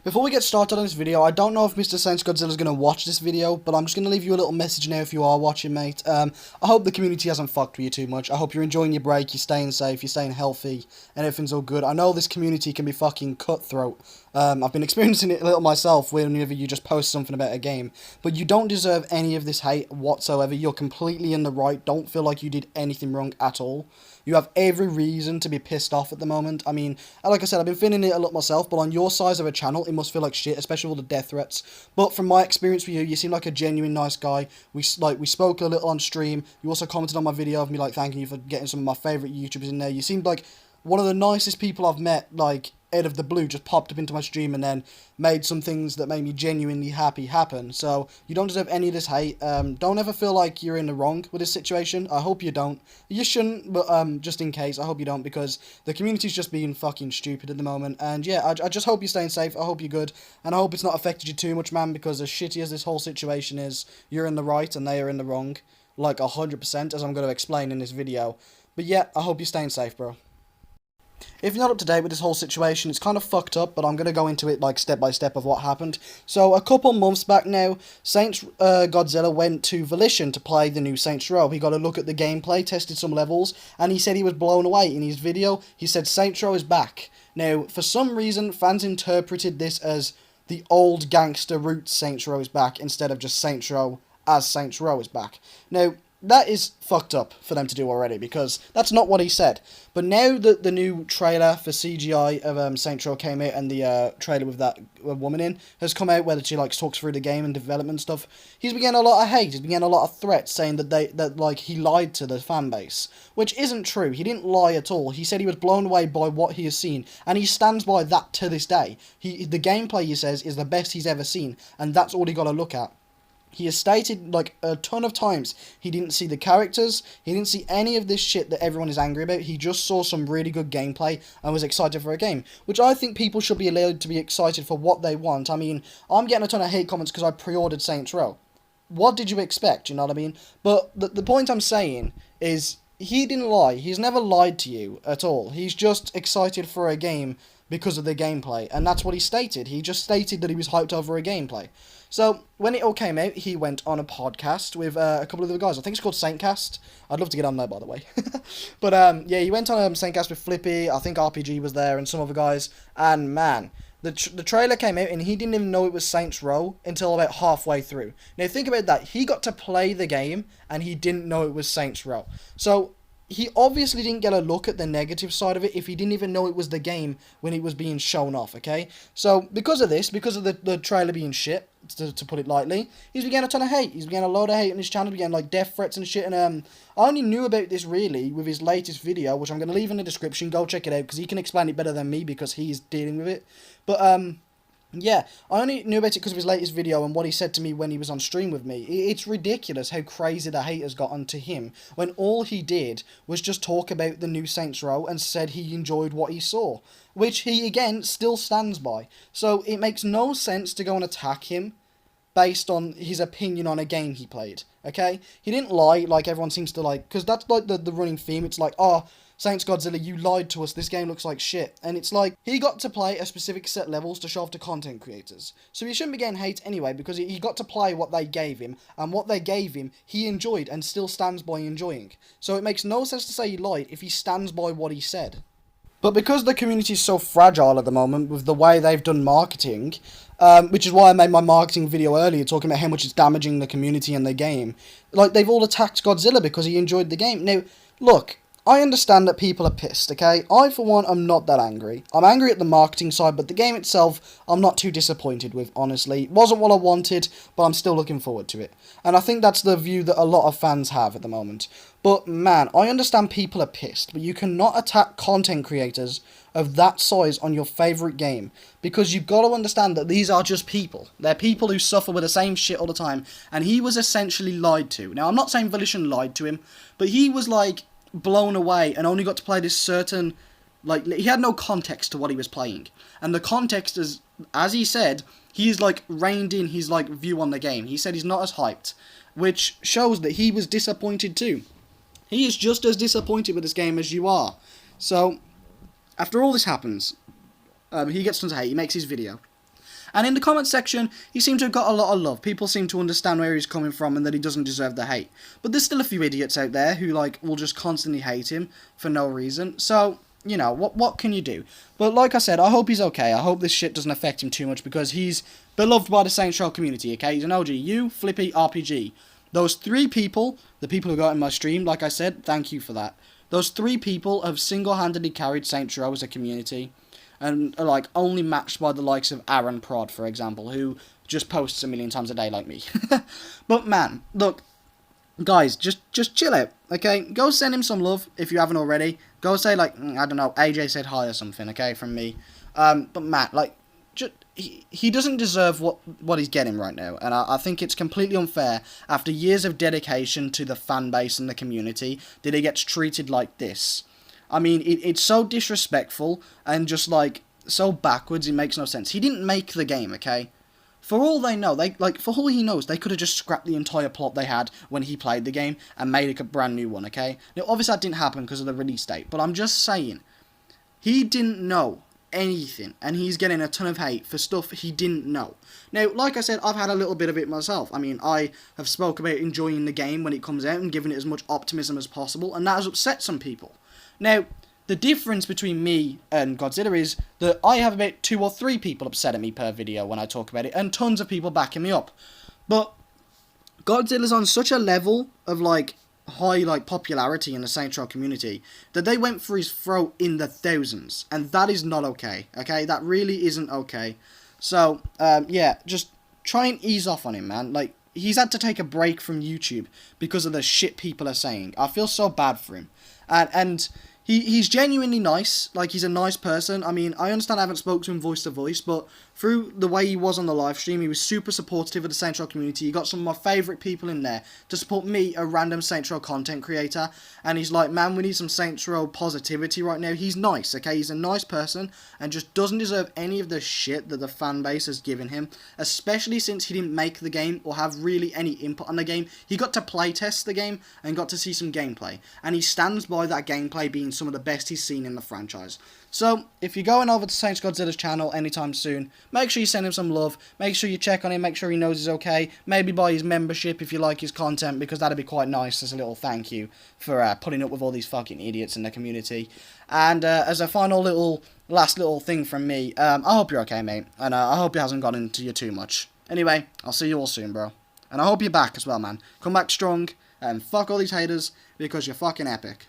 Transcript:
Before we get started on this video, I don't know if MrSaintsGodzilla is going to watch this video, but I'm just going to leave you a little message now if you are watching, mate. I hope the community hasn't fucked with you too much. I hope you're enjoying your break, you're staying safe, you're staying healthy, and everything's all good. I know this community can be fucking cutthroat. I've been experiencing it a little myself whenever you just post something about a game, but you don't deserve any of this hate whatsoever. You're completely in the right. Don't feel like you did anything wrong at all. You have every reason to be pissed off at the moment. I mean, like I said, I've been feeling it a lot myself, but on your size of a channel, it must feel like shit, especially with all the death threats. But from my experience with you, you seem like a genuine nice guy. We spoke a little on stream. You also commented on my video of me thanking you for getting some of my favourite YouTubers in there. You seemed like one of the nicest people I've met, out of the blue, just popped up into my stream and then made some things that made me genuinely happy happen. So you don't deserve any of this hate. Don't ever feel like you're in the wrong with this situation. I hope you don't. You shouldn't, but just in case, I hope you don't, because the community's just being fucking stupid at the moment. And yeah, I just hope you're staying safe. I hope you're good, and I hope it's not affected you too much, man, because as shitty as this whole situation is, you're in the right and they are in the wrong, like 100%, as I'm going to explain in this video. But yeah, I hope you're staying safe, bro. If you're not up to date with this whole situation, it's kind of fucked up, but I'm going to go into it, step by step of what happened. So, a couple months back now, Godzilla went to Volition to play the new Saints Row. He got a look at the gameplay, tested some levels, and he said he was blown away. In his video, he said Saints Row is back. Now, for some reason, fans interpreted this as the old gangster roots Saints Row is back, instead of just Saints Row as Saints Row is back. Now, that is fucked up for them to do already, because that's not what he said. But now that the new trailer for CGI of Saints Row came out, and the trailer with that woman in has come out, where she talks through the game and development stuff, he's been getting a lot of hate. He's been getting a lot of threats saying that he lied to the fan base, which isn't true. He didn't lie at all. He said he was blown away by what he has seen, and he stands by that to this day. The gameplay, he says, is the best he's ever seen, and that's all he got to look at. He has stated, a ton of times, he didn't see the characters, he didn't see any of this shit that everyone is angry about. He just saw some really good gameplay and was excited for a game, which I think people should be allowed to be excited for what they want. I mean, I'm getting a ton of hate comments because I pre-ordered Saints Row. What did you expect, you know what I mean? But the point I'm saying is, he didn't lie. He's never lied to you at all. He's just excited for a game because of the gameplay, and that's what he stated. He just stated that he was hyped over a gameplay. So, when it all came out, he went on a podcast with a couple of other guys. I think it's called Saintcast. I'd love to get on there, by the way. But, yeah, he went on Saintcast with Flippy. I think RPG was there and some other guys. And, man, the trailer came out and he didn't even know it was Saints Row until about halfway through. Now, think about that. He got to play the game and he didn't know it was Saints Row. So, he obviously didn't get a look at the negative side of it if he didn't even know it was the game when it was being shown off, okay? So, because of this, because of the trailer being shit, to put it lightly, he's been getting a ton of hate. He's been getting a load of hate on his channel, getting, death threats and shit, and, I only knew about this, really, with his latest video, which I'm going to leave in the description. Go check it out, because he can explain it better than me, because he's dealing with it. But, yeah, I only knew about it because of his latest video and what he said to me when he was on stream with me. It's ridiculous how crazy the hate has gotten to him, when all he did was just talk about the new Saints Row and said he enjoyed what he saw, which he, again, still stands by. So it makes no sense to go and attack him based on his opinion on a game he played, okay? He didn't lie like everyone seems to because that's the running theme. It's oh, SaintsGodzilla, you lied to us, this game looks like shit. And it's he got to play a specific set levels to show off to content creators. So he shouldn't be getting hate anyway, because he got to play what they gave him, and what they gave him, he enjoyed and still stands by enjoying. So it makes no sense to say he lied if he stands by what he said. But because the community is so fragile at the moment with the way they've done marketing, which is why I made my marketing video earlier talking about how much it's damaging the community and the game, they've all attacked Godzilla because he enjoyed the game. Now, look, I understand that people are pissed, okay? I, for one, am not that angry. I'm angry at the marketing side, but the game itself, I'm not too disappointed with, honestly. It wasn't what I wanted, but I'm still looking forward to it. And I think that's the view that a lot of fans have at the moment. But, man, I understand people are pissed, but you cannot attack content creators of that size on your favourite game, because you've got to understand that these are just people. They're people who suffer with the same shit all the time, and he was essentially lied to. Now, I'm not saying Volition lied to him, but he was, blown away and only got to play this certain, he had no context to what he was playing. And the context is, as he said, he's, reined in his, view on the game. He said he's not as hyped, which shows that he was disappointed too. He is just as disappointed with this game as you are. So, after all this happens, he gets tons of hate, he makes his video. And in the comment section, he seemed to have got a lot of love. People seem to understand where he's coming from and that he doesn't deserve the hate. But there's still a few idiots out there who, like, will just constantly hate him for no reason. So, you know, what can you do? But like I said, I hope he's okay. I hope this shit doesn't affect him too much because he's beloved by the Saints Row community, okay? He's an OG. You, Flippy, RPG. Those 3 people, the people who got in my stream, like I said, thank you for that. Those 3 people have single-handedly carried Saints Row as a community. And are, like, only matched by the likes of Aaron Prod, for example, who just posts a million times a day like me. But, man, look, guys, just chill out, okay? Go send him some love, if you haven't already. Go say, like, I don't know, AJ said hi or something, okay, from me. But, Matt, like, he doesn't deserve what he's getting right now. And I think it's completely unfair, after years of dedication to the fan base and the community, that he gets treated like this. I mean, it's so disrespectful and just, like, so backwards, it makes no sense. He didn't make the game, okay? For all they know, for all he knows, they could have just scrapped the entire plot they had when he played the game and made a brand new one, okay? Now, obviously that didn't happen because of the release date, but I'm just saying, he didn't know anything, and he's getting a ton of hate for stuff he didn't know. Now, like I said, I've had a little bit of it myself. I mean, I have spoke about enjoying the game when it comes out and giving it as much optimism as possible, and that has upset some people. Now, the difference between me and Godzilla is that I have about 2 or 3 people upset at me per video when I talk about it, and tons of people backing me up. But Godzilla's on such a level of, like, high, like, popularity in the Saints Row community that they went for his throat in the thousands, and that is not okay, okay? That really isn't okay. So, yeah, just try and ease off on him, man. Like, he's had to take a break from YouTube because of the shit people are saying. I feel so bad for him. And he's genuinely nice. Like, he's a nice person. I mean, I understand I haven't spoken to him voice to voice, but through the way he was on the live stream, he was super supportive of the Saints Row community. He got some of my favourite people in there to support me, a random Saints Row content creator. And he's like, man, we need some Saints Row positivity right now. He's nice, okay? He's a nice person and just doesn't deserve any of the shit that the fan base has given him, especially since he didn't make the game or have really any input on the game. He got to play test the game and got to see some gameplay. And he stands by that gameplay being some of the best he's seen in the franchise. So, if you're going over to Saints Godzilla's channel anytime soon, make sure you send him some love, make sure you check on him, make sure he knows he's okay, maybe buy his membership if you like his content, because that'd be quite nice as a little thank you for putting up with all these fucking idiots in the community. And as a final last little thing from me, I hope you're okay, mate, and I hope it hasn't gotten into you too much. Anyway, I'll see you all soon, bro. And I hope you're back as well, man. Come back strong, and fuck all these haters, because you're fucking epic.